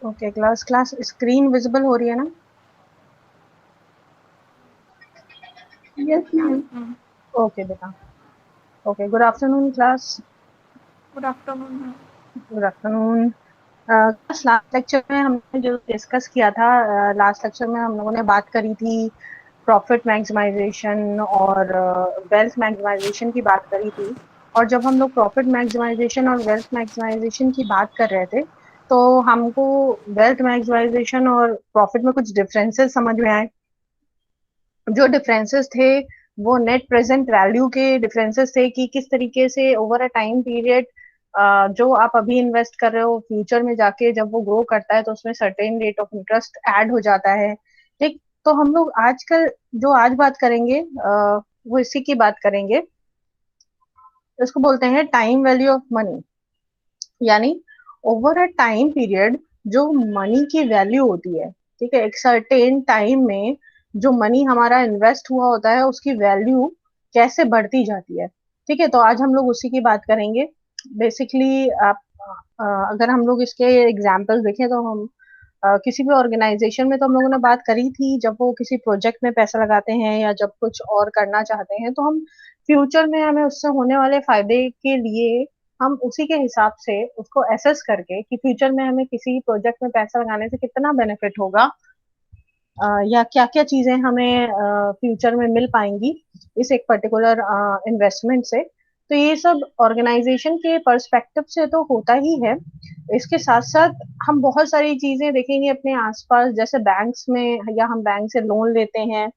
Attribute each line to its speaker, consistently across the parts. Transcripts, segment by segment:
Speaker 1: Okay, class class screen visible हो रही है ना?
Speaker 2: Yes ma'am.
Speaker 1: ओके बेटा। Okay, good afternoon class.
Speaker 2: Good afternoon ma'am.
Speaker 1: Good afternoon. Last lecture में हमने जो डिस्कस किया था, लास्ट लेक्चर में हम लोगों ने बात करी थी प्रॉफिट मैक्सिमाइजेशन और वेल्थ मैक्सिमाइजेशन की बात करी थी। और जब हम लोग प्रॉफिट मैक्सिमाइजेशन और वेल्थ मैक्सिमाइजेशन की बात कर रहे थे, तो हमको वेल्थ मैक्सिमाइजेशन और प्रॉफिट में कुछ डिफरेंसेस समझ में आए। जो डिफरेंसेस थे वो नेट प्रेजेंट वैल्यू के डिफरेंसेस थे कि किस तरीके से ओवर अ टाइम पीरियड जो आप अभी इन्वेस्ट कर रहे हो, फ्यूचर में जाके जब वो ग्रो करता है तो उसमें certain rate of interest add हो जाता है। ठीक, तो हम लोग आजकल जो आज बात करेंगे वो इसी की बात करेंगे। इसको बोलते हैं टाइम वैल्यू ऑफ मनी। यानी ओवर अ टाइम पीरियड जो मनी की वैल्यू होती है, ठीक है, एक सर्टेन टाइम में जो मनी हमारा इन्वेस्ट हुआ होता है उसकी वैल्यू कैसे बढ़ती जाती है। ठीक है, तो आज हम लोग उसी की बात करेंगे। बेसिकली आप अगर हम लोग इसके एग्जाम्पल्स देखें तो हम किसी भी ऑर्गेनाइजेशन में तो हम लोगों ने बात करी थी, जब वो किसी प्रोजेक्ट में पैसा लगाते हैं या जब कुछ और करना चाहते हैं तो हम फ्यूचर में हमें उससे होने वाले फायदे के लिए हम उसी के हिसाब से उसको एसेस करके कि फ्यूचर में हमें किसी प्रोजेक्ट में पैसा लगाने से कितना बेनिफिट होगा, या क्या क्या चीजें हमें फ्यूचर में मिल पाएंगी इस एक पर्टिकुलर इन्वेस्टमेंट से। तो ये सब ऑर्गेनाइजेशन के पर्सपेक्टिव से तो होता ही है। इसके साथ साथ हम बहुत सारी चीजें देखेंगे अपने आसपास, जैसे बैंक्स में, या हम बैंक से लोन लेते हैं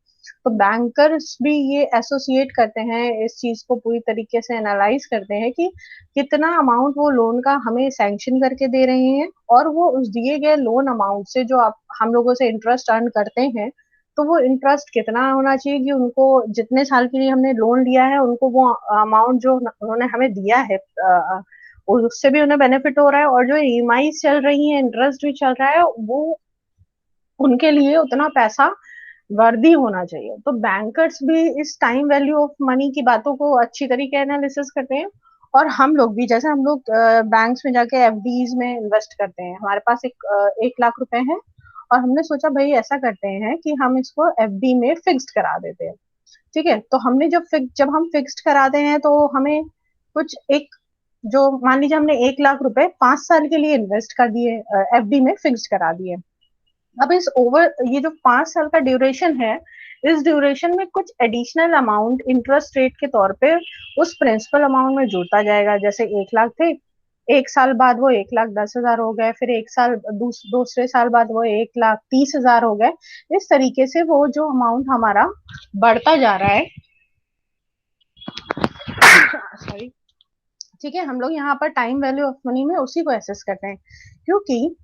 Speaker 1: तो बैंकर्स भी ये एसोसिएट करते हैं, इस चीज को पूरी तरीके से एनालाइज करते हैं कि कितना अमाउंट वो लोन का हमें सैंक्शन करके दे रहे हैं, और वो उस दिए गए लोन अमाउंट से जो आप हम लोगों से इंटरेस्ट अर्न करते हैं, तो वो इंटरेस्ट कितना होना चाहिए कि उनको जितने साल के लिए हमने लोन लिया है उनको वो अमाउंट जो उन्होंने हमें दिया है उससे भी उन्हें बेनिफिट हो रहा है, और जो ईएमआई चल रही है, इंटरेस्ट भी चल रहा है, वो उनके लिए उतना पैसा वर्दी होना चाहिए। तो बैंकर्स भी इस टाइम वैल्यू ऑफ मनी की बातों को अच्छी तरीके एनालिसिस करते हैं। और हम लोग भी, जैसे हम लोग बैंक्स में जाके एफडीज में इन्वेस्ट करते हैं, हमारे पास 1 लाख रुपए है और हमने सोचा भाई ऐसा करते हैं कि हम इसको एफडी में फिक्स्ड करा देते हैं। ठीक है, तो हमने जब हम फिक्स्ड कराते हैं तो हमें कुछ एक, जो मान लीजिए हमने 1 लाख रुपए 5 साल के लिए इन्वेस्ट कर दिए, एफडी में फिक्स्ड करा दिए। अब इस ओवर ये जो 5 साल का ड्यूरेशन है, इस ड्यूरेशन में कुछ एडिशनल अमाउंट इंटरेस्ट रेट के तौर पे उस प्रिंसिपल अमाउंट में जुड़ता जाएगा। जैसे 1 लाख थे, 1 साल बाद वो 1 लाख 10 हजार हो गए, फिर एक साल दूसरे साल बाद वो 1 लाख 30 हजार हो गए। इस तरीके से वो जो अमाउंट हमारा बढ़ता जा रहा है, सॉरी, ठीक है, हम लोग यहाँ पर टाइम वैल्यू ऑफ मनी में उसी को एसेस करते हैं। क्योंकि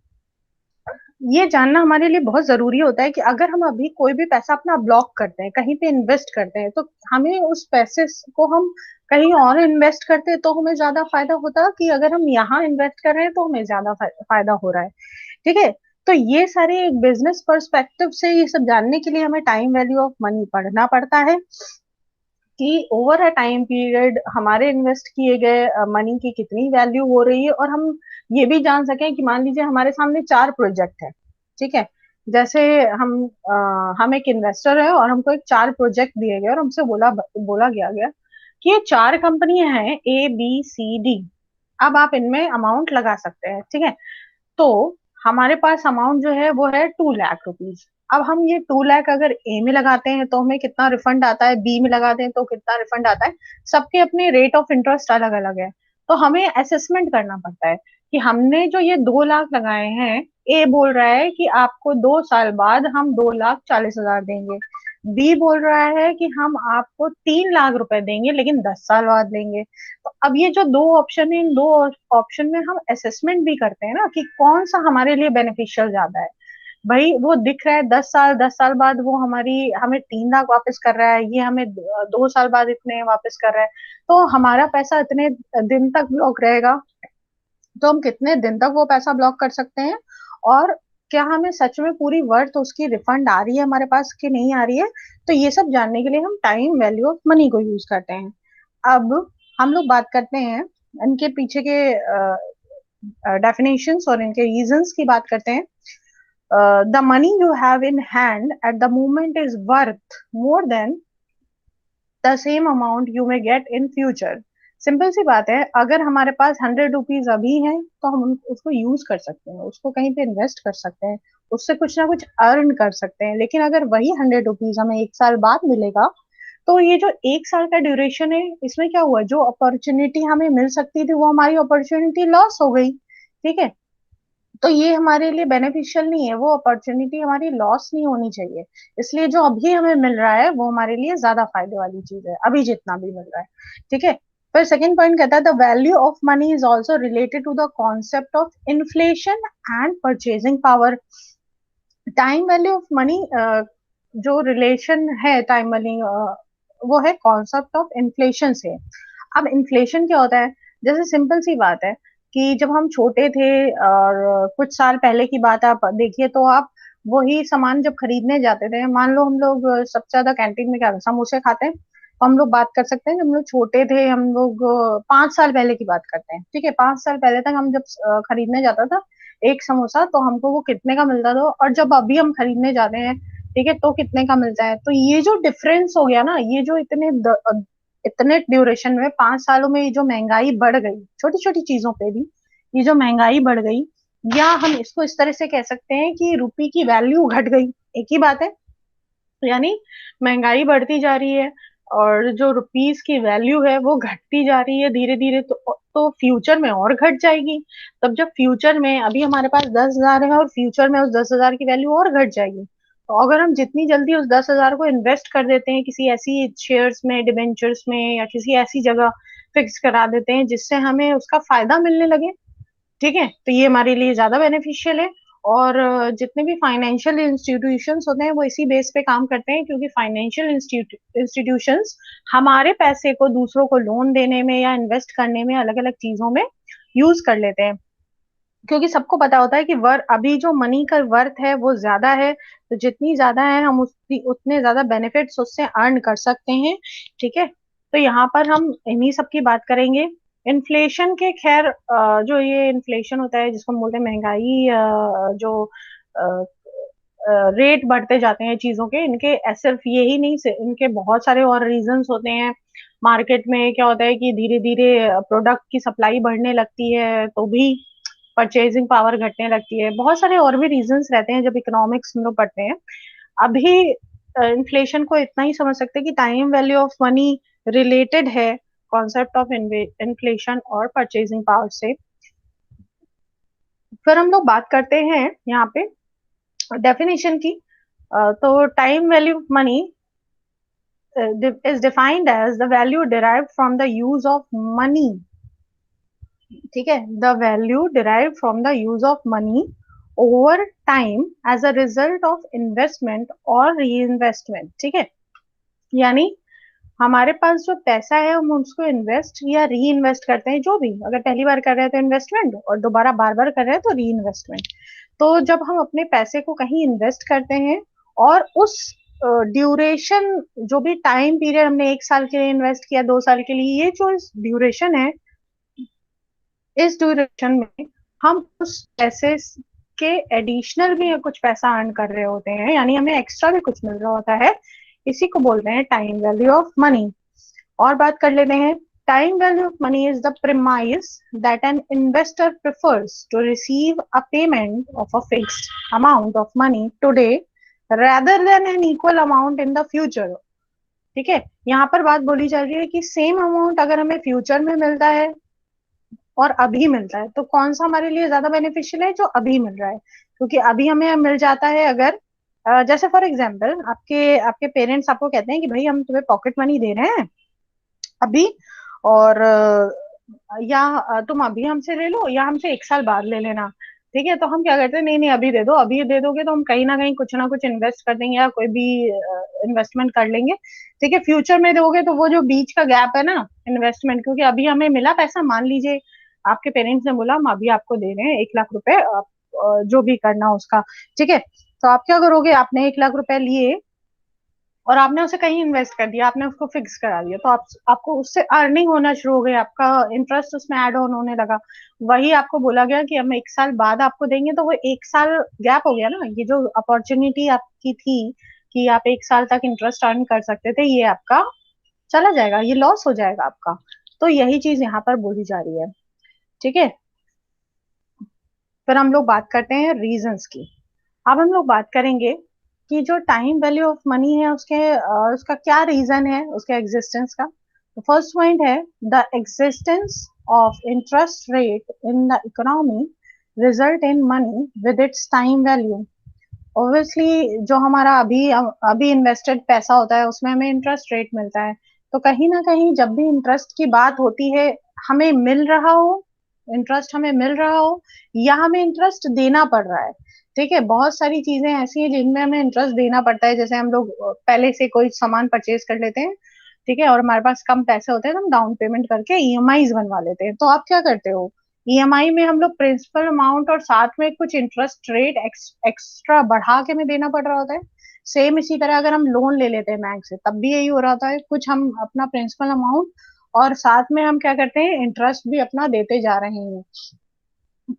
Speaker 1: ये जानना हमारे लिए बहुत जरूरी होता है कि अगर हम अभी कोई भी पैसा अपना ब्लॉक करते हैं, कहीं पे इन्वेस्ट करते हैं, तो हमें उस पैसे को हम कहीं और इन्वेस्ट करते हैं तो हमें ज्यादा फायदा होता है, कि अगर हम यहाँ इन्वेस्ट कर रहे हैं तो हमें ज्यादा फायदा हो रहा है। ठीक है, तो ये सारे बिजनेस पर्सपेक्टिव से ये सब जानने के लिए हमें टाइम वैल्यू ऑफ मनी पढ़ना पड़ता है, कि ओवर अ टाइम पीरियड हमारे इन्वेस्ट किए गए मनी की कितनी वैल्यू हो रही है, और हम ये भी जान सकें कि मान लीजिए हमारे सामने 4 प्रोजेक्ट है। ठीक है, जैसे हम एक इन्वेस्टर है और हमको एक 4 प्रोजेक्ट दिए गए और हमसे बोला बोला गया गया कि ये 4 कंपनियां हैं, ABCD। अब आप इनमें अमाउंट लगा सकते हैं। ठीक है, तो हमारे पास अमाउंट जो है वो है 2 लाख रुपीज। अब हम ये 2 लाख अगर ए में लगाते हैं तो हमें कितना रिफंड आता है, बी में लगाते हैं तो कितना रिफंड आता है। सबके अपने रेट ऑफ इंटरेस्ट अलग अलग है। तो हमें असेसमेंट करना पड़ता है कि हमने जो ये 2 लाख लगाए हैं, ए बोल रहा है कि आपको 2 साल बाद हम 2 लाख 40 हजार देंगे। बी बोल रहा है कि हम आपको 3 लाख रुपए देंगे लेकिन 10 साल बाद देंगे। तो अब ये जो दो ऑप्शन है, इन दो ऑप्शन में हम असेसमेंट भी करते हैं ना कि कौन सा हमारे लिए बेनिफिशियल ज्यादा है। भाई वो दिख रहा है 10 साल, 10 साल बाद वो हमें 3 लाख वापस कर रहा है, ये हमें 2 साल बाद इतने वापस कर रहा है, तो हमारा पैसा इतने दिन तक ब्लॉक रहेगा। तो हम कितने दिन तक वो पैसा ब्लॉक कर सकते हैं, और क्या हमें सच में पूरी वर्थ उसकी रिफंड आ रही है हमारे पास कि नहीं आ रही है। तो ये सब जानने के लिए हम टाइम वैल्यू ऑफ मनी को यूज करते हैं। अब हम लोग बात करते हैं इनके पीछे के डेफिनेशंस और इनके रीजंस की बात करते हैं। The money you have in hand at the moment is worth more than the same amount you may get in future. Simple सी बात है, अगर हमारे पास 100 रुपीज अभी है तो हम उसको यूज कर सकते हैं, उसको कहीं पे इन्वेस्ट कर सकते हैं, उससे कुछ ना कुछ अर्न कर सकते हैं। लेकिन अगर वही 100 रुपीज हमें 1 साल बाद मिलेगा, तो ये जो 1 साल का ड्यूरेशन है, इसमें क्या हुआ, जो अपॉर्चुनिटी हमें मिल सकती थी वो हमारी अपॉर्चुनिटी लॉस हो गई। ठीक है, तो ये हमारे लिए बेनिफिशियल नहीं है, वो अपॉर्चुनिटी हमारी लॉस नहीं होनी चाहिए। इसलिए जो अभी हमें मिल रहा है वो हमारे लिए ज्यादा फायदे वाली चीज है, अभी जितना भी मिल रहा है। ठीक है, फिर सेकंड पॉइंट कहता है the value of money is also related to the concept of inflation and purchasing power. Time value of money, जो रिलेशन है टाइम मनी, वो है कॉन्सेप्ट ऑफ इन्फ्लेशन से। अब इन्फ्लेशन क्या होता है? जैसे सिंपल सी बात है कि जब हम छोटे थे और कुछ साल पहले की बात आप देखिए, तो आप वही सामान जब खरीदने जाते थे, मान लो हम लोग सबसे ज्यादा कैंटीन में क्या समोसे खाते हैं, तो हम लोग बात कर सकते हैं जब हम लोग छोटे थे, हम लोग 5 साल पहले की बात करते हैं। ठीक है, 5 साल पहले तक हम जब खरीदने जाता था एक समोसा, तो हमको वो कितने का मिलता था, और जब अभी हम खरीदने जाते हैं, ठीक है, तो कितने का मिलता है। तो ये जो डिफरेंस हो गया ना, ये जो इतने ड्यूरेशन में 5 सालों में ये जो महंगाई बढ़ गई, छोटी छोटी चीजों पे भी ये जो महंगाई बढ़ गई, या हम इसको इस तरह से कह सकते हैं कि रुपए की वैल्यू घट गई, एक ही बात है। यानी महंगाई बढ़ती जा रही है और जो रुपीस की वैल्यू है वो घटती जा रही है धीरे धीरे, तो फ्यूचर में और घट जाएगी। तब जब फ्यूचर में अभी हमारे पास 10,000 है और फ्यूचर में उस 10,000 की वैल्यू और घट जाएगी, तो अगर हम जितनी जल्दी उस 10,000 को इन्वेस्ट कर देते हैं किसी ऐसी शेयर्स में, डिबेंचर्स में, या किसी ऐसी जगह फिक्स करा देते हैं जिससे हमें उसका फायदा मिलने लगे, ठीक है, तो ये हमारे लिए ज्यादा बेनिफिशियल है। और जितने भी फाइनेंशियल इंस्टीट्यूशंस होते हैं वो इसी बेस पे काम करते हैं, क्योंकि फाइनेंशियल इंस्टीट्यूशंस हमारे पैसे को दूसरों को लोन देने में या इन्वेस्ट करने में, अलग अलग चीजों में यूज कर लेते हैं। क्योंकि सबको पता होता है कि अभी जो मनी का वर्थ है वो ज्यादा है, तो जितनी ज्यादा है हम उसकी उतने ज्यादा बेनिफिट्स उससे अर्न कर सकते हैं। ठीक है, तो यहाँ पर हम इन्हीं सब की बात करेंगे। इन्फ्लेशन के खैर, जो ये इन्फ्लेशन होता है जिसको हम बोलते हैं महंगाई, जो रेट बढ़ते जाते हैं चीजों के, इनके सिर्फ यही नहीं, इनके बहुत सारे और रीजंस होते हैं। मार्केट में क्या होता है कि धीरे धीरे प्रोडक्ट की सप्लाई बढ़ने लगती है तो भी परचेजिंग पावर घटने लगती है। बहुत सारे और भी रीजंस रहते हैं जब इकोनॉमिक्स हम लोग पढ़ते हैं। अभी इन्फ्लेशन को इतना ही समझ सकते हैं कि time value of money related है कॉन्सेप्ट ऑफ इन्फ्लेशन और परचेजिंग पावर से। फिर हम लोग बात करते हैं यहाँ पे डेफिनेशन की। तो time value of money is defined as the value derived from the use of money। ठीक है, the value derive from the use of money over time as a result of investment और री investment. ठीक है, यानी हमारे पास जो पैसा है हम उसको इन्वेस्ट या री इन्वेस्ट करते हैं, जो भी, अगर पहली बार कर रहे हैं तो इन्वेस्टमेंट, और दोबारा बार बार कर रहे हैं तो री इन्वेस्टमेंट। तो जब हम अपने पैसे को कहीं इन्वेस्ट करते हैं और उस ड्यूरेशन, जो भी टाइम पीरियड हमने 1 साल के लिए इन्वेस्ट किया, 2 साल के लिए, ये जो ड्यूरेशन है, इस ड्यूरेशन में हम उस पैसे के एडिशनल भी कुछ पैसा अर्न कर रहे होते हैं, यानी हमें एक्स्ट्रा भी कुछ मिल रहा होता है। इसी को बोलते हैं टाइम वैल्यू ऑफ मनी। और बात कर लेते हैं, time value of money is the premise that an investor prefers to receive a payment of a fixed amount of money today rather than an equal amount in the future। ठीक है, यहाँ पर बात बोली जा रही है कि सेम अमाउंट अगर हमें फ्यूचर में मिलता है और अभी मिलता है, तो कौन सा हमारे लिए ज्यादा बेनिफिशियल है? जो अभी मिल रहा है, क्योंकि अभी हमें मिल जाता है। अगर जैसे फॉर एग्जाम्पल आपके आपके पेरेंट्स आपको कहते हैं कि भाई हम तुम्हें पॉकेट मनी दे रहे हैं अभी, और या तुम अभी हमसे ले लो या हमसे 1 साल बाद ले लेना। ठीक है, तो हम क्या करते हैं, नहीं नहीं अभी दे दो, अभी दे दोगे तो हम कहीं ना कुछ इन्वेस्ट कर देंगे या कोई भी इन्वेस्टमेंट कर लेंगे। ठीक है, फ्यूचर में दोगे तो वो जो बीच का गैप है ना इन्वेस्टमेंट, क्योंकि अभी हमें मिला पैसा, मान लीजिए आपके पेरेंट्स ने बोला हम अभी आपको दे रहे हैं 1 लाख रुपए, आप जो भी करना उसका। ठीक है, तो आप क्या करोगे, आपने 1 लाख रुपए लिए और आपने उसे कहीं इन्वेस्ट कर दिया, आपने उसको फिक्स करा दिया, तो आपको उससे अर्निंग होना शुरू हो गई, आपका इंटरेस्ट उसमें ऐड ऑन होने लगा। वही आपको बोला गया कि हम 1 साल बाद आपको देंगे, तो वो 1 साल गैप हो गया ना, ये जो अपॉर्चुनिटी आपकी थी कि आप 1 साल तक इंटरेस्ट अर्न कर सकते थे, ये आपका चला जाएगा, ये लॉस हो जाएगा आपका। तो यही चीज यहाँ पर बोली जा रही है। ठीक है, फिर हम लोग बात करते हैं रीजंस की। अब हम लोग बात करेंगे कि जो टाइम वैल्यू ऑफ मनी है उसका क्या रीजन है उसके एग्जिस्टेंस का। तो फर्स्ट पॉइंट है the existence of interest rate in the economy result in money with its time value. Obviously जो हमारा अभी अभी इन्वेस्टेड पैसा होता है उसमें हमें इंटरेस्ट रेट मिलता है। तो कहीं ना कहीं जब भी इंटरेस्ट की बात होती है, हमें मिल रहा हो, इंटरेस्ट हमें मिल रहा हो या हमें इंटरेस्ट देना पड़ रहा है। ठीक है, बहुत सारी चीजें ऐसी हैं जिनमें हमें इंटरेस्ट देना पड़ता है। जैसे हम लोग पहले से कोई सामान परचेज कर लेते हैं, ठीक है, और हमारे पास कम पैसे होते हैं तो हम डाउन पेमेंट करके ईएमआई बनवा लेते हैं। तो आप क्या करते हो, ईएमआई में हम लोग प्रिंसिपल अमाउंट और साथ में कुछ इंटरेस्ट रेट एक्स्ट्रा बढ़ा के में देना पड़ रहा होता है। सेम इसी तरह अगर हम लोन ले लेते हैं बैंक से, तब भी यही हो रहा होता है, कुछ हम अपना प्रिंसिपल अमाउंट और साथ में हम क्या करते हैं, इंटरेस्ट भी अपना देते जा रहे हैं।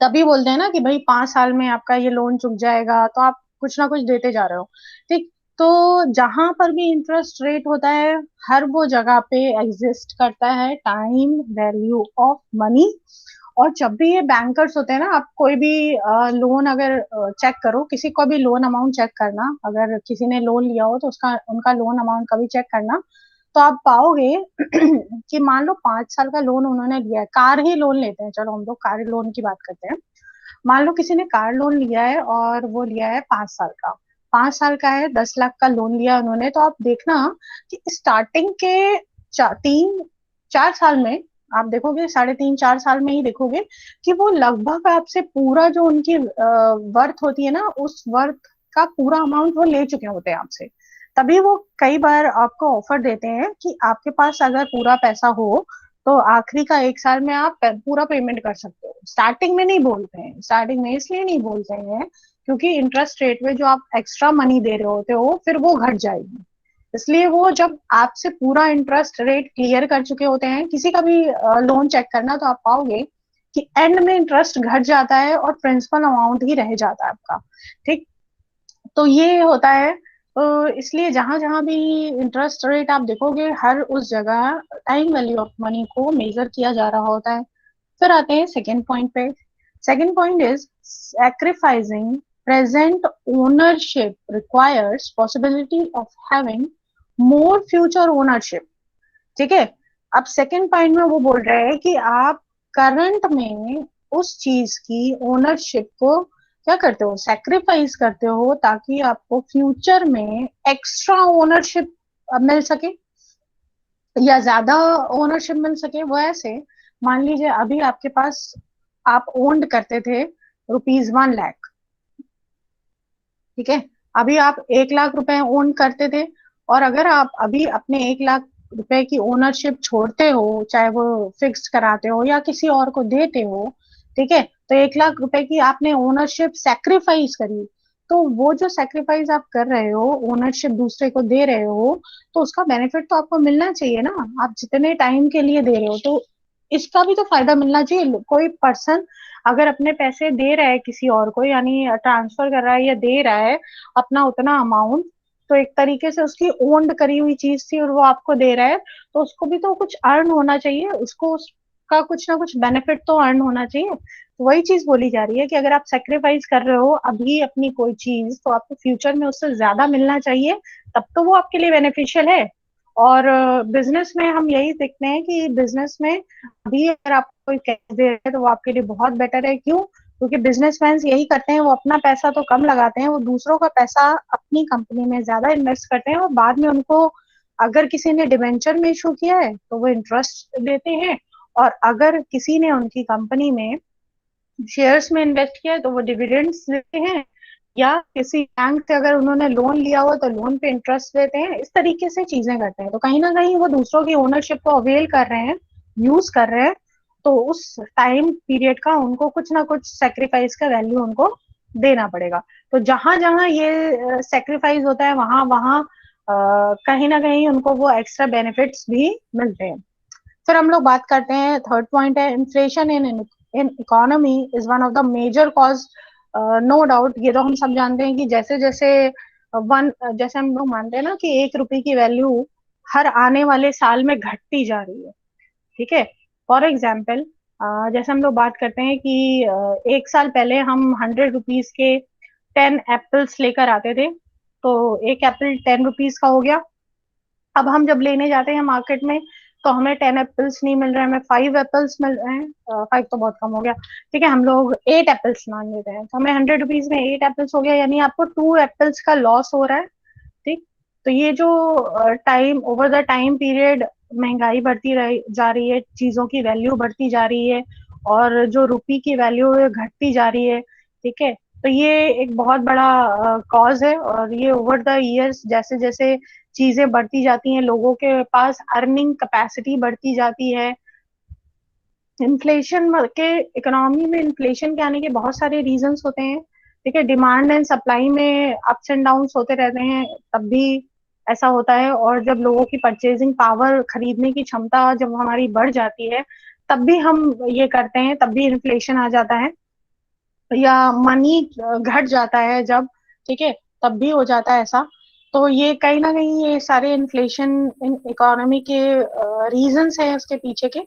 Speaker 1: तभी बोलते हैं ना कि भाई 5 साल में आपका ये लोन चुक जाएगा, तो आप कुछ ना कुछ देते जा रहे हो। ठीक, तो जहां पर भी इंटरेस्ट रेट होता है, हर वो जगह पे एग्जिस्ट करता है टाइम वैल्यू ऑफ मनी। और जब भी ये बैंकर्स होते हैं ना, आप कोई भी लोन अगर चेक करो, किसी को भी लोन अमाउंट चेक करना, अगर किसी ने लोन लिया हो तो उसका उनका लोन अमाउंट कभी चेक करना, तो आप पाओगे कि मान लो 5 साल का लोन उन्होंने लिया है, कार ही लोन लेते हैं, चलो हम लोग कार लोन की बात करते हैं। मान लो किसी ने कार लोन लिया है और वो लिया है 5 साल का, 5 साल का है, 10 लाख का लोन लिया उन्होंने। तो आप देखना कि स्टार्टिंग के 3 4 साल में आप देखोगे, 3.5 4 साल में ही देखोगे कि वो लगभग आपसे पूरा जो उनकी वर्थ होती है ना, उस वर्थ का पूरा अमाउंट वो ले चुके होते हैं आपसे। तभी वो कई बार आपको ऑफर देते हैं कि आपके पास अगर पूरा पैसा हो तो आखिरी का 1 साल में आप पूरा पेमेंट कर सकते हो। स्टार्टिंग में नहीं बोलते हैं, स्टार्टिंग में इसलिए नहीं बोलते हैं क्योंकि इंटरेस्ट रेट में जो आप एक्स्ट्रा मनी दे रहे होते हो फिर वो घट जाएगी। इसलिए वो जब आपसे पूरा इंटरेस्ट रेट क्लियर कर चुके होते हैं, किसी का भी लोन चेक करना तो आप पाओगे कि एंड में इंटरेस्ट घट जाता है और प्रिंसिपल अमाउंट ही रह जाता है आपका। ठीक, तो ये होता है। तो इसलिए जहां जहां भी इंटरेस्ट रेट आप देखोगे, हर उस जगह टाइम वैल्यू ऑफ मनी को मेजर किया जा रहा होता है। फिर आते हैं सेकेंड पॉइंट पे। Second point is sacrificing present ownership requires possibility of having more future ownership. ठीक है, अब सेकेंड पॉइंट में वो बोल रहे हैं कि आप करंट में उस चीज की ओनरशिप को क्या करते हो, सेक्रीफाइस करते हो, ताकि आपको फ्यूचर में एक्स्ट्रा ओनरशिप मिल सके या ज्यादा ओनरशिप मिल सके। वो ऐसे, मान लीजिए अभी आपके पास, आप ओन्ड करते थे ₹1 लाख, ठीक है, अभी आप 1 लाख रुपए ओन करते थे, और अगर आप अभी अपने 1 लाख रुपए की ओनरशिप छोड़ते हो, चाहे वो फिक्स कराते हो या किसी और को देते हो, ठीक है, तो 1 लाख रुपए की आपने ओनरशिप सेक्रीफाइस करी। तो वो जो सेक्रीफाइस आप कर रहे हो, ओनरशिप दूसरे को दे रहे हो, तो उसका बेनिफिट तो आपको मिलना चाहिए ना। आप जितने टाइम के लिए दे रहे हो तो इसका भी तो फायदा मिलना चाहिए। कोई पर्सन अगर अपने पैसे दे रहा है किसी और को, यानी ट्रांसफर कर रहा है या दे रहा है अपना उतना अमाउंट, तो एक तरीके से उसकी ओन्ड करी हुई चीज थी और वो आपको दे रहा है, तो उसको भी तो कुछ अर्न होना चाहिए, उसको उसका कुछ ना कुछ बेनिफिट तो अर्न होना चाहिए। तो वही चीज बोली जा रही है कि अगर आप सेक्रीफाइस कर रहे हो अभी अपनी कोई चीज, तो आपको फ्यूचर में उससे ज्यादा मिलना चाहिए, तब तो वो आपके लिए बेनिफिशियल है। और बिजनेस में हम यही देखते हैं कि बिजनेस में अभी अगर आपको कोई कैश दे रहा है तो वो आपके लिए बहुत बेटर है। क्यों? क्योंकि बिजनेसमैन यही करते हैं, वो अपना पैसा तो कम लगाते हैं, वो दूसरों का पैसा अपनी कंपनी में ज्यादा इन्वेस्ट करते हैं, और बाद में उनको अगर किसी ने डिवेंचर में इशू किया है तो वो इंटरेस्ट देते हैं, और अगर किसी ने उनकी कंपनी में शेयर्स में इन्वेस्ट किया है तो वो डिविडेंड्स देते हैं, या किसी बैंक से अगर उन्होंने लोन लिया हो तो लोन पे इंटरेस्ट देते हैं। इस तरीके से चीजें करते हैं, तो कहीं ना कहीं वो दूसरों की ओनरशिप को अवेल कर रहे हैं, यूज कर रहे हैं। तो उस टाइम पीरियड का उनको कुछ ना कुछ सेक्रीफाइस का वैल्यू उनको देना पड़ेगा। तो जहां जहां ये सेक्रीफाइस होता है, वहां वहां कहीं ना कहीं उनको वो एक्स्ट्रा बेनिफिट्स भी मिलते हैं। फिर हम लोग बात करते हैं, थर्ड पॉइंट है inflation in economy is one of the major cause. No doubt, ये तो हम सब जानते हैं कि जैसे जैसे जैसे हम लोग मानते हैं ना कि 1 रुपए की वैल्यू हर आने वाले साल में घटती जा रही है। ठीक है। फॉर एग्जाम्पल, जैसे हम लोग बात करते हैं कि 1 साल पहले हम 100 रुपीज के 10 एप्पल्स लेकर आते थे, तो एक एप्पल 10 रुपीज का हो गया। अब हम जब लेने जाते हैं मार्केट में, तो हमें 10 एप्पल्स नहीं मिल रहे हैं, हमें 5 एप्पल्स मिल रहे हैं। 5 तो बहुत कम हो गया। ठीक है, हम लोग 8 एप्पल्स मान लेते हैं, तो हमें 100 रुपीज में 8 एप्पल्स हो गया, यानी आपको 2 एप्पल्स का लॉस हो रहा है। ठीक। तो ये जो time over the time period महंगाई बढ़ती रही जा रही है, चीजों की वैल्यू बढ़ती जा रही है, और जो रुपी की वैल्यू है घटती जा रही है। ठीक है। तो ये एक बहुत बड़ा कॉज है, और ये ओवर द इयर्स जैसे जैसे चीजें बढ़ती जाती हैं, लोगों के पास अर्निंग कैपेसिटी बढ़ती जाती है। इन्फ्लेशन के इकोनॉमी में इन्फ्लेशन के आने के बहुत सारे रीजंस होते हैं। ठीक है, डिमांड एंड सप्लाई में अप्स एंड डाउन्स होते रहते हैं, तब भी ऐसा होता है। और जब लोगों की परचेजिंग पावर, खरीदने की क्षमता जब हमारी बढ़ जाती है, तब भी हम ये करते हैं, तब भी इन्फ्लेशन आ जाता है। या मनी घट जाता है जब, ठीक है, तब भी हो जाता है ऐसा। तो ये कहीं ना कहीं ये सारे इन्फ्लेशन इन इकोनॉमी के रीजंस हैं उसके पीछे के।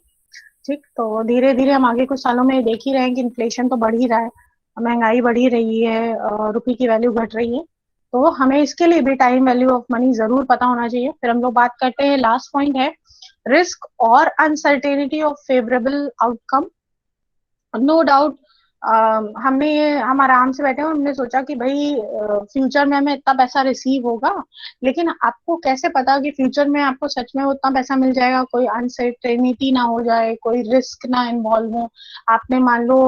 Speaker 1: ठीक। तो धीरे धीरे हम आगे कुछ सालों में देख ही रहे हैं कि इन्फ्लेशन तो बढ़ ही रहा है, महंगाई बढ़ ही रही है, रुपए की वैल्यू घट रही है। तो हमें इसके लिए भी टाइम वैल्यू ऑफ मनी जरूर पता होना चाहिए। फिर हम लोग बात करते हैं, लास्ट पॉइंट है रिस्क और uncertainty of favourable outcome. No doubt, हमने ये हम आराम से बैठे हैं, हमने सोचा कि भाई फ्यूचर में हमें इतना पैसा रिसीव होगा, लेकिन आपको कैसे पता कि फ्यूचर में आपको सच में उतना पैसा मिल जाएगा, कोई अनसर्टेनिटी ना हो जाए, कोई रिस्क ना इन्वॉल्व हो। आपने मान लो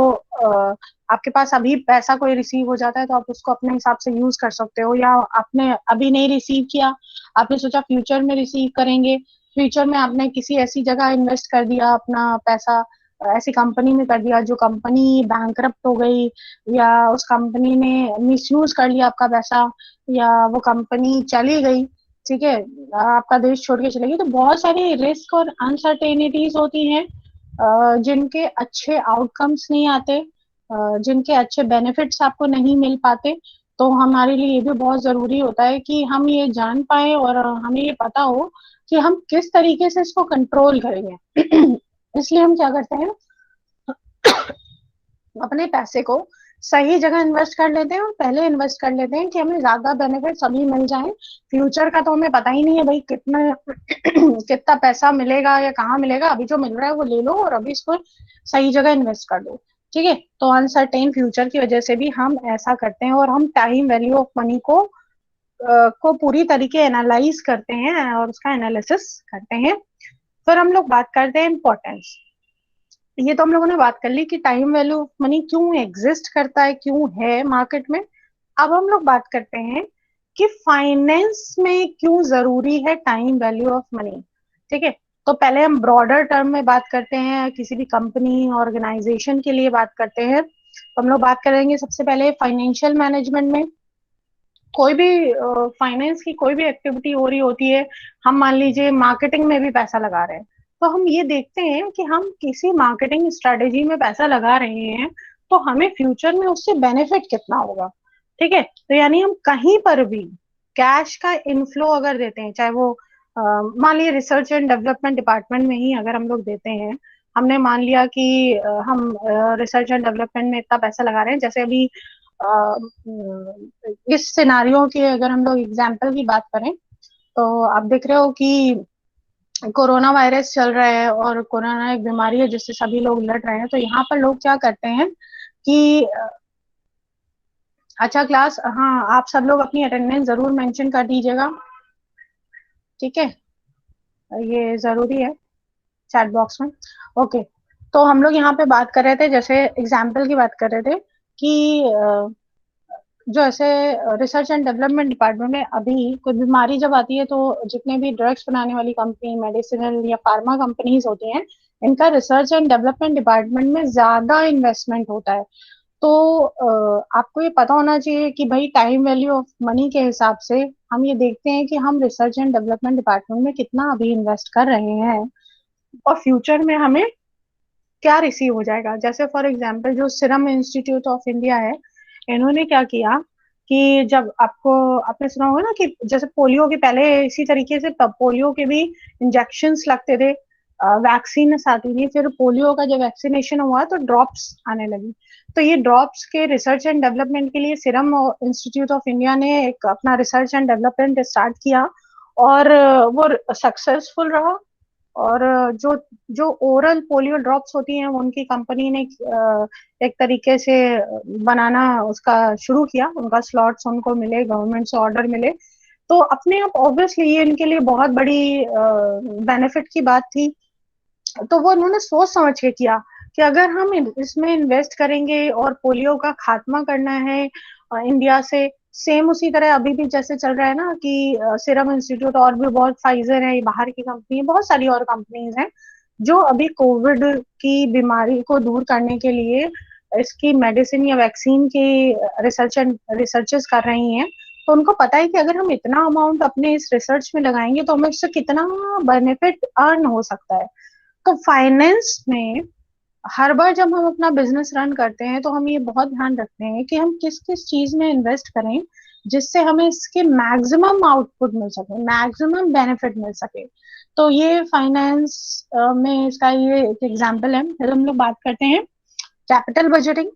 Speaker 1: आपके पास अभी पैसा कोई रिसीव हो जाता है, तो आप उसको अपने हिसाब से यूज कर सकते हो, या आपने अभी नहीं रिसीव किया, आपने सोचा फ्यूचर में रिसीव करेंगे, फ्यूचर में आपने किसी ऐसी जगह इन्वेस्ट कर दिया अपना पैसा, ऐसी कंपनी में कर दिया जो कंपनी बैंकरप्ट हो गई, या उस कंपनी ने मिसयूज कर लिया आपका पैसा, या वो कंपनी चली गई। ठीक है, आपका देश छोड़ के चलेगी, तो बहुत सारी रिस्क और अनसर्टेनिटीज होती हैं, जिनके अच्छे आउटकम्स नहीं आते, जिनके अच्छे बेनिफिट्स आपको नहीं मिल पाते। तो हमारे लिए ये भी बहुत जरूरी होता है कि हम ये जान पाए और हमें ये पता हो कि हम किस तरीके से इसको कंट्रोल करेंगे। इसलिए हम क्या करते हैं, अपने पैसे को सही जगह इन्वेस्ट कर लेते हैं, और पहले इन्वेस्ट कर लेते हैं कि हमें ज्यादा बेनिफिट अभी मिल जाए। फ्यूचर का तो हमें पता ही नहीं है भाई कितना कितना पैसा मिलेगा या कहाँ मिलेगा, अभी जो मिल रहा है वो ले लो और अभी इसको सही जगह इन्वेस्ट कर दो। ठीक है, तो अनसर्टेन फ्यूचर की वजह से भी हम ऐसा करते हैं, और हम टाइम वैल्यू ऑफ मनी को पूरी तरीके एनालाइज करते हैं और उसका एनालिसिस करते हैं। फिर हम लोग बात करते हैं इम्पोर्टेंस। ये तो हम लोगों ने बात कर ली कि टाइम वैल्यू ऑफ मनी क्यों एग्जिस्ट करता है, क्यों है मार्केट में। अब हम लोग बात करते हैं कि फाइनेंस में क्यों जरूरी है टाइम वैल्यू ऑफ मनी। ठीक है, तो पहले हम ब्रॉडर टर्म में बात करते हैं, किसी भी कंपनी ऑर्गेनाइजेशन के लिए बात करते हैं, तो हम लोग बात करेंगे सबसे पहले फाइनेंशियल मैनेजमेंट में। कोई भी फाइनेंस की कोई भी एक्टिविटी हो रही होती है, हम मान लीजिए मार्केटिंग में भी पैसा लगा रहे हैं, तो हम ये देखते हैं कि हम किसी मार्केटिंग स्ट्रेटेजी में पैसा लगा रहे हैं, तो हमें फ्यूचर में उससे बेनिफिट कितना होगा। ठीक है, तो यानी हम कहीं पर भी कैश का इनफ्लो अगर देते हैं, चाहे वो मान लीजिए रिसर्च एंड डेवलपमेंट डिपार्टमेंट में ही अगर हम लोग देते हैं, हमने मान लिया कि हम रिसर्च एंड डेवलपमेंट में इतना पैसा लगा रहे हैं, जैसे अभी इस सिनारियों की अगर हम लोग एग्जाम्पल की बात करें, तो आप देख रहे हो कि कोरोना वायरस चल रहा है, और कोरोना एक बीमारी है जिससे सभी लोग लड़ रहे हैं। तो यहाँ पर लोग क्या करते हैं कि अच्छा क्लास, हाँ, आप सब लोग अपनी अटेंडेंस जरूर मेंशन कर दीजिएगा। ठीक है, ये जरूरी है चैट बॉक्स में। ओके, तो हम लोग यहाँ पे बात कर रहे थे, जैसे एग्जाम्पल की बात कर रहे थे कि जो ऐसे रिसर्च एंड डेवलपमेंट डिपार्टमेंट में अभी कोई बीमारी जब आती है, तो जितने भी ड्रग्स बनाने वाली कंपनी, मेडिसिनल या फार्मा कंपनीज होती हैं, इनका रिसर्च एंड डेवलपमेंट डिपार्टमेंट में ज्यादा इन्वेस्टमेंट होता है। तो आपको ये पता होना चाहिए कि भाई टाइम वैल्यू ऑफ मनी के हिसाब से हम ये देखते हैं कि हम रिसर्च एंड डेवलपमेंट डिपार्टमेंट में कितना अभी इन्वेस्ट कर रहे हैं और फ्यूचर में हमें क्या रिसीव हो जाएगा। जैसे फॉर एग्जांपल जो सीरम इंस्टीट्यूट ऑफ इंडिया है, इन्होंने क्या किया कि जब आपने सुना होगा ना कि जैसे पोलियो के पहले इसी तरीके से पोलियो के भी इंजेक्शंस लगते थे, वैक्सीन आती थी, फिर पोलियो का जब वैक्सीनेशन हुआ तो ड्रॉप्स आने लगी। तो ये ड्रॉप्स के रिसर्च एंड डेवलपमेंट के लिए सीरम इंस्टीट्यूट ऑफ इंडिया ने एक अपना रिसर्च एंड डेवलपमेंट स्टार्ट किया और वो सक्सेसफुल रहा। और जो जो ओरल पोलियो ड्रॉप्स होती हैं उनकी कंपनी ने एक तरीके से बनाना उसका शुरू किया, उनका स्लॉट्स उनको मिले, गवर्नमेंट से ऑर्डर मिले। तो अपने आप ऑब्वियसली ये इनके लिए बहुत बड़ी बेनिफिट की बात थी। तो वो उन्होंने सोच समझ के किया कि अगर हम इसमें इन्वेस्ट करेंगे और पोलियो का खात्मा करना है इंडिया से, सेम उसी तरह अभी भी जैसे चल रहा है ना कि सीरम इंस्टीट्यूट और भी बहुत, फाइजर है, बाहर की कंपनी, बहुत सारी और कंपनीज हैं जो अभी कोविड की बीमारी को दूर करने के लिए इसकी मेडिसिन या वैक्सीन की रिसर्चेस कर रही हैं। तो उनको पता है कि अगर हम इतना अमाउंट अपने इस रिसर्च में लगाएंगे तो हमें इससे कितना बेनिफिट अर्न हो सकता है। तो फाइनेंस में हर बार जब हम अपना बिजनेस रन करते हैं तो हम ये बहुत ध्यान रखते हैं कि हम किस किस चीज में इन्वेस्ट करें जिससे हमें इसके मैक्सिमम आउटपुट मिल सके, मैक्सिमम बेनिफिट मिल सके। तो ये फाइनेंस में इसका ये एक एग्जांपल है। फिर हम लोग बात करते हैं कैपिटल बजटिंग।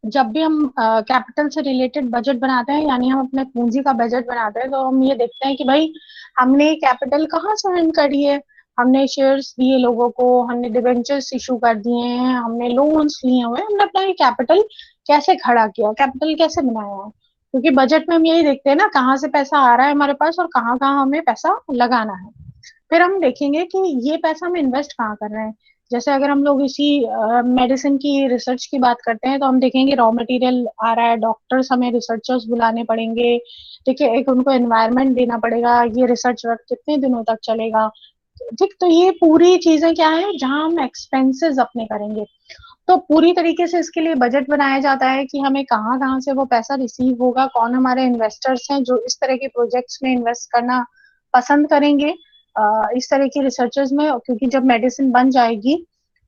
Speaker 1: जब भी हम कैपिटल से रिलेटेड बजट बनाते हैं, यानी हम अपने पूंजी का बजट बनाते हैं, तो हम ये देखते हैं कि भाई हमने कैपिटल कहाँ से अर्न करी है। हमने शेयर्स दिए लोगों को, हमने डिबेंचर्स इशू कर दिए हैं, हमने लोन्स लिए हुए हैं, हमने अपना ये कैपिटल कैसे खड़ा किया, कैपिटल कैसे बनाया है। क्योंकि बजट में हम यही देखते हैं ना कहाँ से पैसा आ रहा है हमारे पास और कहाँ कहाँ हमें पैसा लगाना है। फिर हम देखेंगे कि ये पैसा हम इन्वेस्ट कहाँ कर रहे हैं। जैसे अगर हम लोग इसी मेडिसिन की रिसर्च की बात करते हैं तो हम देखेंगे रॉ मटेरियल आ रहा है, डॉक्टर्स हमें रिसर्चर्स बुलाने पड़ेंगे, ठीक है, एक उनको एनवायरनमेंट देना पड़ेगा, ये रिसर्च वर्क कितने दिनों तक चलेगा। ठीक, तो ये पूरी चीजें क्या है जहां हम एक्सपेंसेस अपने करेंगे। तो पूरी तरीके से इसके लिए बजट बनाया जाता है कि हमें कहाँ कहाँ से वो पैसा रिसीव होगा, कौन हमारे इन्वेस्टर्स हैं जो इस तरह के प्रोजेक्ट्स में इन्वेस्ट करना पसंद करेंगे इस तरह की रिसर्चेस में। क्योंकि जब मेडिसिन बन जाएगी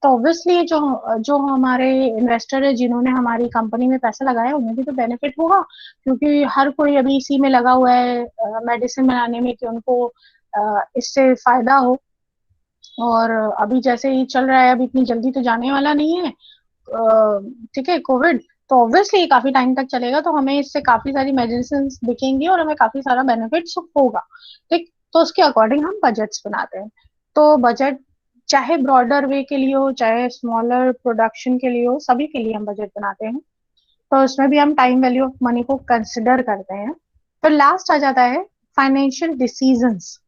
Speaker 1: तो ऑब्वियसली जो जो हमारे इन्वेस्टर है जिन्होंने हमारी कंपनी में पैसा लगाया उन्हें भी तो बेनिफिट होगा, क्योंकि हर कोई अभी इसी में लगा हुआ है मेडिसिन बनाने में कि उनको इससे फायदा हो। और अभी जैसे ही चल रहा है, अभी इतनी जल्दी तो जाने वाला नहीं है ठीक है कोविड। तो ऑब्वियसली काफी टाइम तक चलेगा, तो हमें इससे काफी सारी मेडिसिन दिखेंगी और हमें काफी सारा बेनिफिट होगा। ठीक, तो उसके अकॉर्डिंग हम बजट्स बनाते हैं। तो बजट चाहे ब्रॉडर वे के लिए हो चाहे स्मॉलर प्रोडक्शन के लिए हो, सभी के लिए हम बजट बनाते हैं। तो उसमें भी हम टाइम वैल्यू ऑफ मनी को कंसिडर करते हैं। फिर लास्ट आ जाता है फाइनेंशियल डिसीजंस।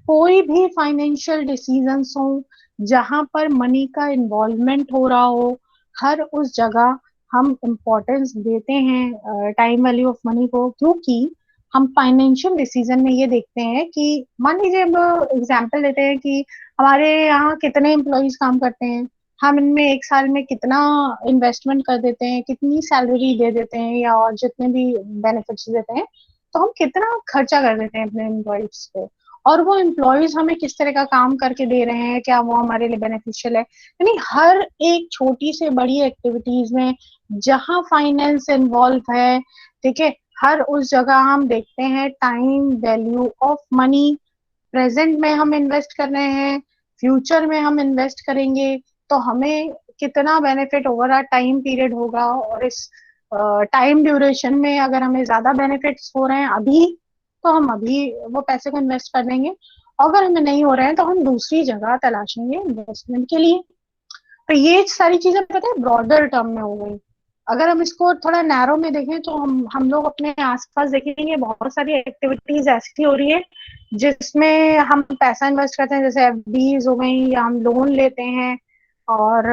Speaker 1: कोई भी फाइनेंशियल डिसीजंस हो जहां पर मनी का इन्वॉल्वमेंट हो रहा हो, हर उस जगह हम इम्पोर्टेंस देते हैं टाइम वैल्यू ऑफ मनी को। क्योंकि हम फाइनेंशियल डिसीजन में ये देखते हैं कि मान लीजिए हम एग्जांपल लेते हैं कि हमारे यहाँ कितने एम्प्लॉयज काम करते हैं, हम इनमें एक साल में कितना इन्वेस्टमेंट कर देते हैं, कितनी सैलरी दे देते हैं या और जितने भी बेनिफिट्स देते हैं, तो हम कितना खर्चा कर देते हैं अपने एम्प्लॉयज पे, और वो एम्प्लॉयज हमें किस तरह का काम करके दे रहे हैं, क्या वो हमारे लिए बेनिफिशियल है। यानी हर एक छोटी से बड़ी एक्टिविटीज में जहां फाइनेंस इन्वॉल्व है, ठीक है, हर उस जगह हम देखते हैं time value of money. Present में हम इन्वेस्ट कर रहे हैं, फ्यूचर में हम इन्वेस्ट करेंगे, तो हमें कितना benefit over a time period होगा। और इस टाइम ड्यूरेशन में अगर हमें ज्यादा बेनिफिट्स हो रहे हैं अभी, तो हम अभी वो पैसे को इन्वेस्ट कर देंगे। अगर हमें नहीं हो रहे हैं तो हम दूसरी जगह तलाशेंगे इन्वेस्टमेंट के लिए। तो ये सारी चीजें पता है ब्रॉडर टर्म में हो गई। अगर हम इसको थोड़ा नैरो में देखें तो हम लोग अपने आसपास देखेंगे बहुत सारी एक्टिविटीज ऐसी हो रही है जिसमें हम पैसा इन्वेस्ट करते हैं, जैसे एफडीज हो गई या हम लोन लेते हैं और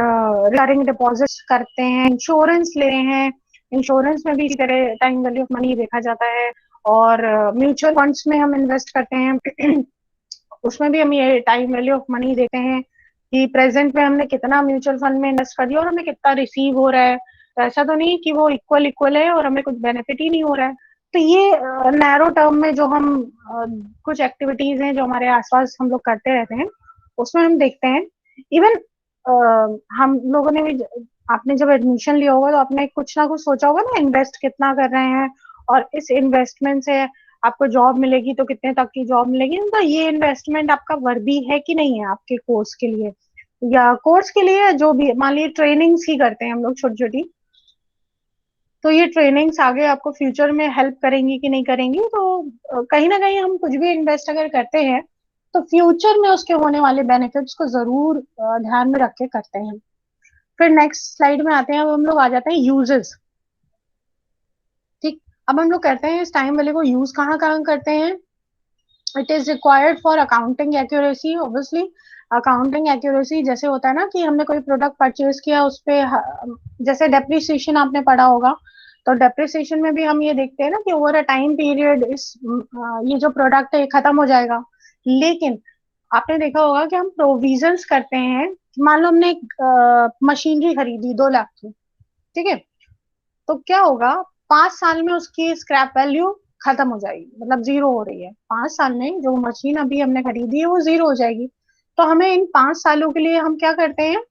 Speaker 1: रिकरिंग डिपॉजिट करते हैं, इंश्योरेंस ले रहे हैं। इंश्योरेंस में भी इसी तरह टाइम वैल्यू ऑफ मनी देखा जाता है। और म्यूचुअल फंड्स में हम इन्वेस्ट करते हैं उसमें भी हम ये टाइम वैल्यू ऑफ मनी देते हैं कि प्रेजेंट में हमने कितना म्यूचुअल फंड में इन्वेस्ट कर दिया और हमें कितना रिसीव हो रहा है। तो ऐसा तो नहीं कि वो इक्वल इक्वल है और हमें कुछ बेनिफिट ही नहीं हो रहा है। तो ये नैरो टर्म में जो हम कुछ एक्टिविटीज हैं जो हमारे आसपास हम लोग करते रहते हैं, उसमें हम देखते हैं। इवन हम लोगों ने भी, आपने जब एडमिशन लिया होगा तो आपने कुछ ना कुछ सोचा होगा ना, इन्वेस्ट कितना कर रहे हैं, और इस इन्वेस्टमेंट से आपको जॉब मिलेगी तो कितने तक की जॉब मिलेगी। तो ये इन्वेस्टमेंट आपका वर्दी है कि नहीं है आपके कोर्स के लिए, या कोर्स के लिए जो भी, मान लीजिए ट्रेनिंग्स ही करते हैं हम लोग छोटी छोटी, तो ये ट्रेनिंग्स आगे आपको फ्यूचर में हेल्प करेंगी कि नहीं करेंगी। तो कहीं ना कहीं हम कुछ भी इन्वेस्ट अगर करते हैं तो फ्यूचर में उसके होने वाले बेनिफिट्स को जरूर ध्यान में रख के करते हैं। फिर नेक्स्ट स्लाइड में आते हैं, अब हम लोग आ जाते हैं यूजेस। ठीक, अब हम लोग करते हैं इस टाइम वैल्यू को यूज कहाँ कहाँ करते हैं। It is required for accounting accuracy, obviously. Accounting accuracy जैसे होता है ना कि हमने कोई प्रोडक्ट परचेज किया, उस पे जैसे डेप्रिसिएशन आपने पढ़ा होगा, तो डेप्रिसिएशन में भी हम ये देखते हैं ना कि ओवर अ टाइम पीरियड इस ये जो प्रोडक्ट है ये खत्म हो जाएगा। लेकिन आपने देखा होगा कि हम प्रोविजंस करते हैं। मान लो हमने एक मशीनरी खरीदी 2 लाख की, ठीक है, तो क्या होगा, 5 साल में उसकी स्क्रैप वैल्यू खत्म हो जाएगी, मतलब जीरो हो रही है। 5 साल में जो मशीन अभी हमने खरीदी है वो जीरो हो जाएगी। तो हमें इन 5 सालों के लिए हम क्या करते हैं,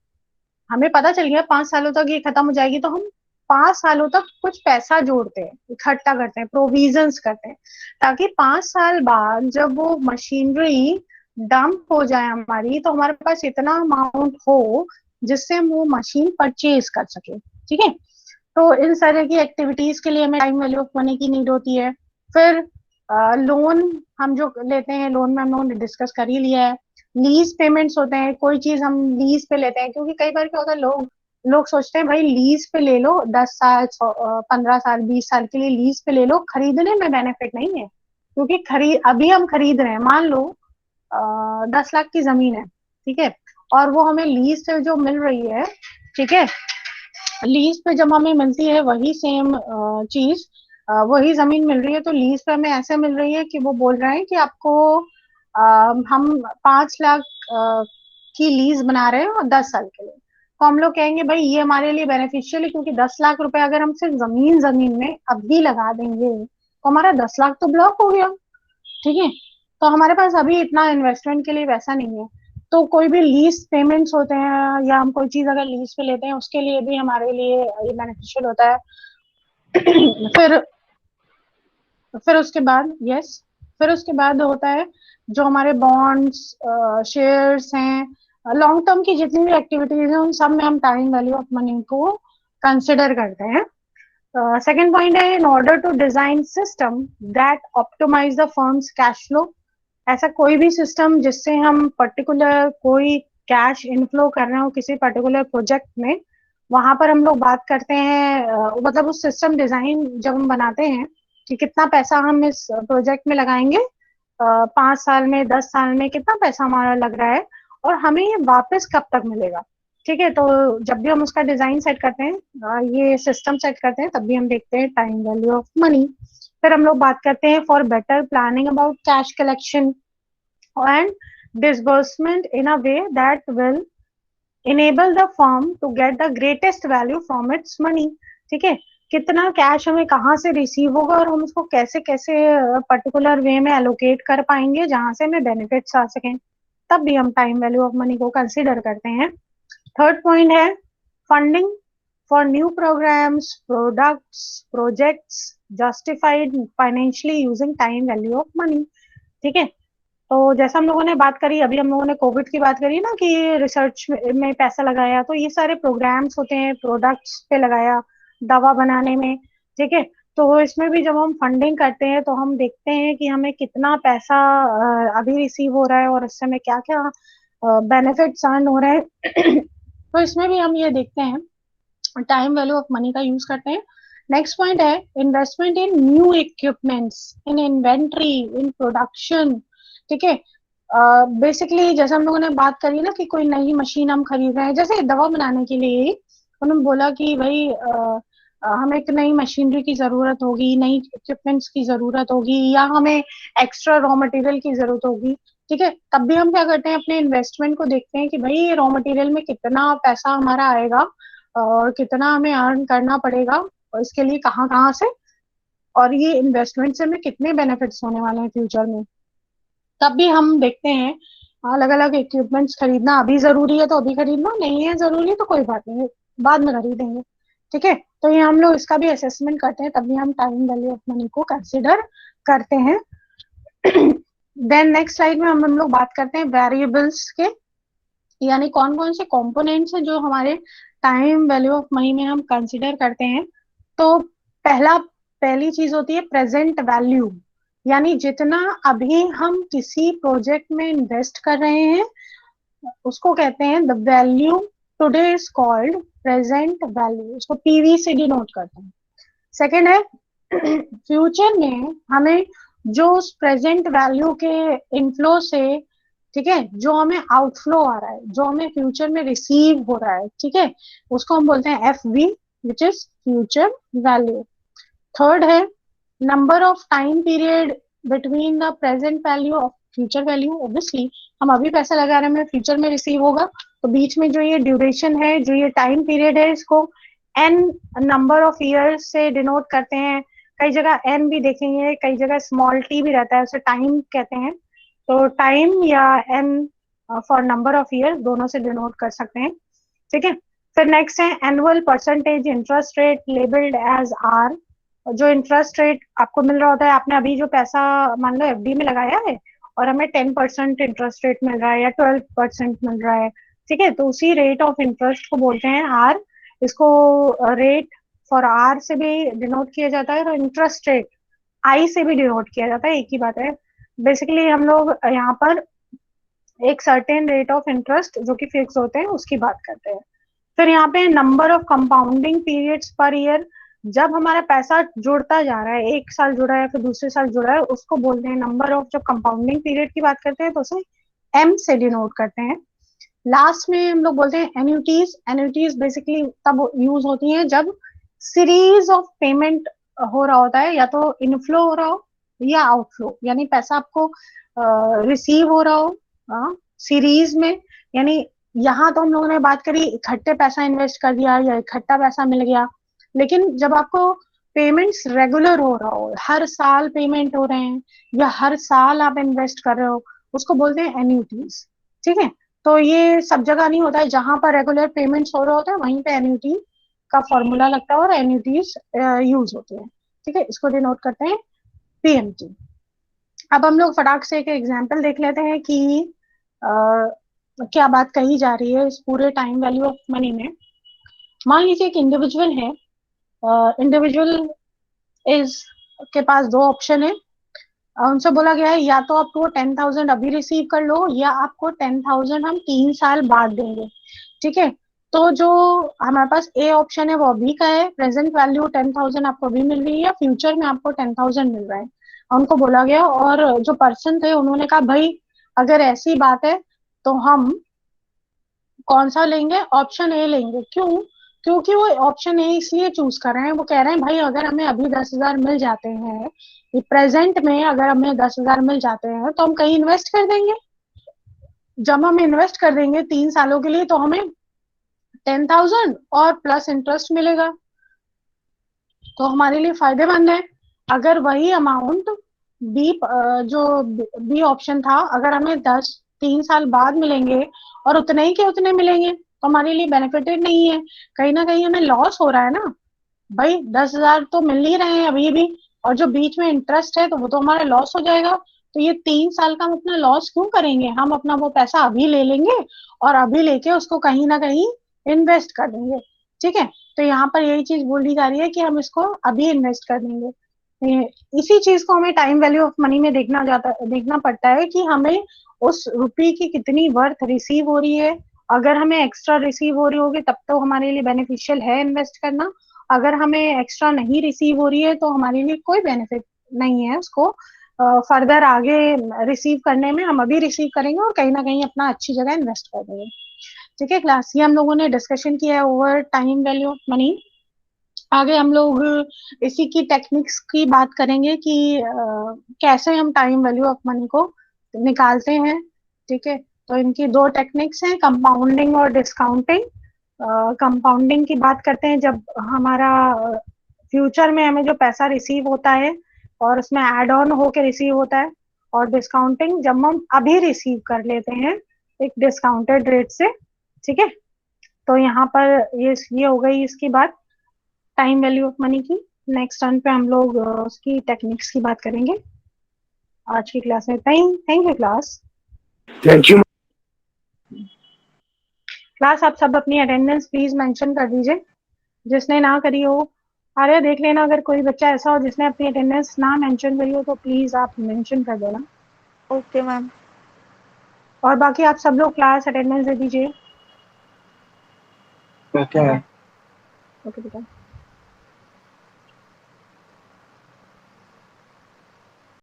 Speaker 1: हमें पता चल गया 5 सालों तक ये खत्म हो जाएगी, तो हम 5 सालों तक कुछ पैसा जोड़ते हैं, इकट्ठा करते हैं, प्रोविजंस करते हैं, ताकि 5 साल बाद जब वो मशीनरी डंप हो जाए हमारी, तो हमारे पास इतना अमाउंट हो जिससे हम वो मशीन परचेज कर सके। ठीक है, तो इन तरह की एक्टिविटीज के लिए हमें टाइम वैल्यू ऑफ मनी की नीड होती है। फिर लोन हम जो लेते हैं, लोन में हम लोगों ने डिस्कस कर ही लिया है। लीज पेमेंट्स होते हैं, कोई चीज हम लीज पे लेते हैं, क्योंकि कई बार क्या होता है, लोग लोग सोचते हैं भाई लीज पे ले लो, 10 साल 15 साल 20 साल के लिए लीज पे ले लो, खरीदने में बेनिफिट नहीं है। क्योंकि खरीद अभी हम खरीद रहे हैं, मान लो 10 लाख की जमीन है, ठीक है, और वो हमें लीज से जो मिल रही है, ठीक है, लीज पे जब हमें मिलती है वही सेम चीज, वही जमीन मिल रही है, तो लीज पे हमें ऐसे मिल रही है कि वो बोल रहे हैं कि आपको हम 5 लाख की लीज बना रहे हैं और 10 साल के लिए। तो हम लोग कहेंगे भाई ये हमारे लिए बेनिफिशियल है, क्योंकि 10 लाख रुपए अगर हम सिर्फ जमीन जमीन में अभी लगा देंगे तो हमारा 10 लाख तो ब्लॉक हो गया। ठीक है, तो हमारे पास अभी इतना इन्वेस्टमेंट के लिए वैसा नहीं है। तो कोई भी लीज पेमेंट्स होते हैं, या हम कोई चीज अगर लीज पे लेते हैं, उसके लिए भी हमारे लिए ये बेनिफिशियल होता है। फिर फिर उसके बाद यस फिर उसके बाद होता है जो हमारे बॉन्ड्स, शेयर्स हैं, लॉन्ग टर्म की जितनी भी एक्टिविटीज हैं, उन सब में हम टाइम वैल्यू ऑफ मनी को कंसिडर करते हैं। सेकेंड पॉइंट है, in order to design system that optimise the firms cash flow. ऐसा कोई भी सिस्टम जिससे हम पर्टिकुलर कोई कैश इनफ्लो कर रहे हो किसी पर्टिकुलर प्रोजेक्ट में, वहां पर हम लोग बात करते हैं, मतलब उस सिस्टम डिजाइन जब हम बनाते हैं कि कितना पैसा हम इस प्रोजेक्ट में लगाएंगे, 5 साल में 10 साल में कितना पैसा हमारा लग रहा है, और हमें ये वापस कब तक मिलेगा। ठीक है, तो जब भी हम उसका डिजाइन सेट करते हैं, ये सिस्टम सेट करते हैं, तब भी हम देखते हैं टाइम वैल्यू ऑफ मनी। फिर हम लोग बात करते हैं for better planning about cash collection and disbursement in a way that will enable the firm to get the greatest value from its money। ठीक है, कितना कैश हमें कहाँ से रिसीव होगा और हम उसको कैसे कैसे पर्टिकुलर वे में एलोकेट कर पाएंगे जहां से हमें बेनिफिट्स आ सकें, तब भी हम टाइम वैल्यू ऑफ मनी को कंसिडर करते हैं। थर्ड पॉइंट है funding for new programmes, products, projects justified financially using time value of money. ठीक है, तो जैसा हम लोगों ने बात करी, अभी हम लोगों ने कोविड की बात करी ना कि रिसर्च में पैसा लगाया, तो ये सारे प्रोग्राम्स होते हैं, प्रोडक्ट्स पे लगाया, दवा बनाने में। ठीक है, तो इसमें भी जब हम फंडिंग करते हैं तो हम देखते हैं कि हमें कितना पैसा अभी रिसीव हो रहा है और इससे हमें क्या क्या बेनिफिट्स अर्न हो रहे हैं। तो इसमें भी हम ये देखते हैं, टाइम वैल्यू ऑफ मनी का यूज करते हैं। नेक्स्ट पॉइंट है investment in new equipments, in inventory, in production. ठीक है, बेसिकली जैसे हम लोगों ने बात करी ना कि कोई नई मशीन हम खरीद रहे हैं, जैसे दवा बनाने के लिए उन्होंने बोला कि भाई हमें एक नई मशीनरी की जरूरत होगी, नई इक्विपमेंट्स की जरूरत होगी, या हमें एक्स्ट्रा रॉ मटेरियल की जरूरत होगी। ठीक है, तब भी हम क्या करते हैं, अपने इन्वेस्टमेंट को देखते हैं कि भाई ये रॉ मटेरियल में कितना पैसा हमारा आएगा, और कितना हमें अर्न करना पड़ेगा और इसके लिए कहाँ कहाँ से, और ये इन्वेस्टमेंट से हमें कितने बेनिफिट्स होने वाले हैं फ्यूचर में। तब भी हम देखते हैं अलग अलग इक्विपमेंट्स खरीदना अभी जरूरी है तो अभी खरीद लो, नहीं है जरूरी तो कोई बात नहीं, बाद में खरीदेंगे। ठीक है, तो ये हम लोग इसका भी असेसमेंट करते हैं, तभी हम टाइम वैल्यू ऑफ मनी को कंसिडर करते हैं। देन नेक्स्ट स्लाइड में हम लोग बात करते हैं वेरिएबल्स के, यानी कौन कौन से कंपोनेंट्स हैं जो हमारे टाइम वैल्यू ऑफ मनी में हम कंसिडर करते हैं। तो पहली चीज होती है प्रेजेंट वैल्यू, यानी जितना अभी हम किसी प्रोजेक्ट में इन्वेस्ट कर रहे हैं उसको कहते हैं the value today is called present value, उसको पीवी से डिनोट करते हैं। सेकेंड है फ्यूचर में हमें जो उस प्रेजेंट वैल्यू के इनफ्लो से, ठीक है, जो हमें आउटफ्लो आ रहा है, जो हमें फ्यूचर में रिसीव हो रहा है, ठीक है, उसको हम बोलते हैं F V, which is future value. Third है number of time period between the present value of future value. Obviously हम अभी पैसा लगा रहे हैं, हमें फ्यूचर में रिसीव होगा, तो बीच में जो ये ड्यूरेशन है, जो ये टाइम पीरियड है, इसको एन नंबर ऑफ ईयर्स से डिनोट करते हैं। कई जगह एन भी देखेंगे, कई जगह स्मॉल टी भी रहता है, उसे टाइम कहते हैं। तो टाइम या n for number of year दोनों से डिनोट कर सकते हैं। ठीक है, फिर नेक्स्ट है annual percentage interest rate labelled as r. जो इंटरेस्ट रेट आपको मिल रहा होता है, आपने अभी जो पैसा मान लो एफडी में लगाया है और हमें 10% इंटरेस्ट रेट मिल रहा है या 12% मिल रहा है, ठीक है, तो उसी रेट ऑफ इंटरेस्ट को बोलते हैं आर। इसको रेट फॉर आर से भी डिनोट किया जाता है और इंटरेस्ट रेट आई से भी डिनोट किया जाता है, एक ही बात है। बेसिकली हम लोग यहाँ पर एक सर्टेन रेट ऑफ इंटरेस्ट जो कि फिक्स होते हैं उसकी बात करते हैं। फिर यहाँ पे number of compounding periods per year, जब हमारा पैसा जुड़ता जा रहा है, एक साल जुड़ा है फिर दूसरे साल जुड़ा है, उसको बोलते हैं नंबर ऑफ। जब कंपाउंडिंग पीरियड की बात करते हैं तो उसे एम से डिनोट करते हैं। लास्ट में हम लोग बोलते हैं एन्युटीज। एन्युटीज बेसिकली तब यूज होती हैं जब सीरीज ऑफ पेमेंट हो रहा होता है, या तो इनफ्लो हो रहा हो या आउटफ्लो, यानी पैसा आपको रिसीव हो रहा हो सीरीज में। यानी यहाँ तो हम लोगों ने बात करी इकट्ठे पैसा इन्वेस्ट कर दिया या इकट्ठा पैसा मिल गया, लेकिन जब आपको पेमेंट्स रेगुलर हो रहा हो, हर साल पेमेंट हो रहे हैं या हर साल आप इन्वेस्ट कर रहे हो, उसको बोलते हैं एन्युटीज। ठीक है, तो ये सब जगह नहीं होता है, जहां पर रेगुलर पेमेंट्स हो रहे होते हैं वहीं पे एन्युटी का फॉर्मूला लगता है और एन्युटीज यूज होते हैं। ठीक है, इसको डिनोट करते हैं पीएमटी। अब हम लोग फटाक से एक एग्जांपल देख लेते हैं कि क्या बात कही जा रही है इस पूरे टाइम वैल्यू ऑफ मनी में। मान लीजिए एक इंडिविजुअल है, इंडिविजुअल इज के पास दो ऑप्शन है। उनसे बोला गया है या तो आपको 10,000 अभी रिसीव कर लो या आपको 10,000 हम 3 साल बाद देंगे। ठीक है, तो जो हमारे पास ए ऑप्शन है वो अभी का है, प्रेजेंट वैल्यू 10,000 आपको अभी मिल रही है, फ्यूचर में आपको 10,000 मिल रहा है, उनको बोला गया। और जो पर्सन थे उन्होंने कहा भाई अगर ऐसी बात है तो हम कौन सा लेंगे, ऑप्शन ए लेंगे। क्यों? क्योंकि वो ऑप्शन ए इसलिए चूज कर रहे हैं, वो कह रहे हैं भाई अगर हमें अभी 10,000 मिल जाते हैं, प्रेजेंट में अगर हमें 10,000 मिल जाते हैं तो हम कहीं इन्वेस्ट कर देंगे। जब हम इन्वेस्ट कर देंगे 3 सालों के लिए तो हमें 10,000 और प्लस इंटरेस्ट मिलेगा, तो हमारे लिए फायदेमंद है। अगर वही अमाउंट बी जो बी ऑप्शन था, अगर हमें 3 साल बाद मिलेंगे और उतने ही के उतने मिलेंगे तो हमारे लिए बेनिफिटेड नहीं है, कहीं ना कहीं हमें लॉस हो रहा है ना। भाई 10,000 तो मिल ही रहे हैं अभी भी, और जो बीच में इंटरेस्ट है तो वो तो हमारा लॉस हो जाएगा। तो ये 3 साल का हम अपना लॉस क्यों करेंगे, हम अपना वो पैसा अभी ले लेंगे और अभी लेके उसको कहीं ना कहीं इन्वेस्ट कर देंगे। ठीक है, तो यहाँ पर यही चीज बोली जा रही है कि हम इसको अभी इन्वेस्ट कर देंगे। इसी चीज को हमें टाइम वैल्यू ऑफ मनी में देखना पड़ता है कि हमें उस रुपये की कितनी वर्थ रिसीव हो रही है। अगर हमें एक्स्ट्रा रिसीव हो रही होगी तब तो हमारे लिए बेनिफिशियल है इन्वेस्ट करना, अगर हमें एक्स्ट्रा नहीं रिसीव हो रही है तो हमारे लिए कोई बेनिफिट नहीं है उसको फर्दर आगे रिसीव करने में। हम अभी रिसीव करेंगे और कहीं ना कहीं अपना अच्छी जगह इन्वेस्ट कर देंगे। ठीक है क्लास, ये हम लोगों ने डिस्कशन किया है over time value of money. आगे हम लोग इसी की टेक्निक्स की बात करेंगे कि कैसे हम टाइम वैल्यू ऑफ मनी को निकालते हैं। ठीक है, तो इनकी दो टेक्निक्स हैं, कंपाउंडिंग और डिस्काउंटिंग। कंपाउंडिंग की बात करते हैं जब हमारा फ्यूचर में हमें जो पैसा रिसीव होता है और उसमें एड ऑन होके रिसीव होता है, और डिस्काउंटिंग जब हम अभी रिसीव कर लेते हैं एक डिस्काउंटेड रेट से, ठीक है। तो यहाँ पर ये हो गई इसकी बात, टाइम वैल्यू ऑफ मनी की। नेक्स्ट टर्न पे हम लोग उसकी टेक्निक्स की बात करेंगे। आज की क्लास में thank you class.
Speaker 3: Thank you.
Speaker 1: Class आप सब अपनी अटेंडेंस प्लीज मेंशन कर दीजिए, जिसने ना करी हो। अरे देख लेना, अगर कोई बच्चा ऐसा हो जिसने अपनी अटेंडेंस ना मेंशन करी हो तो प्लीज आप मेंशन कर देना।
Speaker 2: Okay ma'am.
Speaker 1: और बाकी आप सब लोग क्लास अटेंडेंस दे दीजिए।
Speaker 3: ओके।
Speaker 1: ओके बेटा।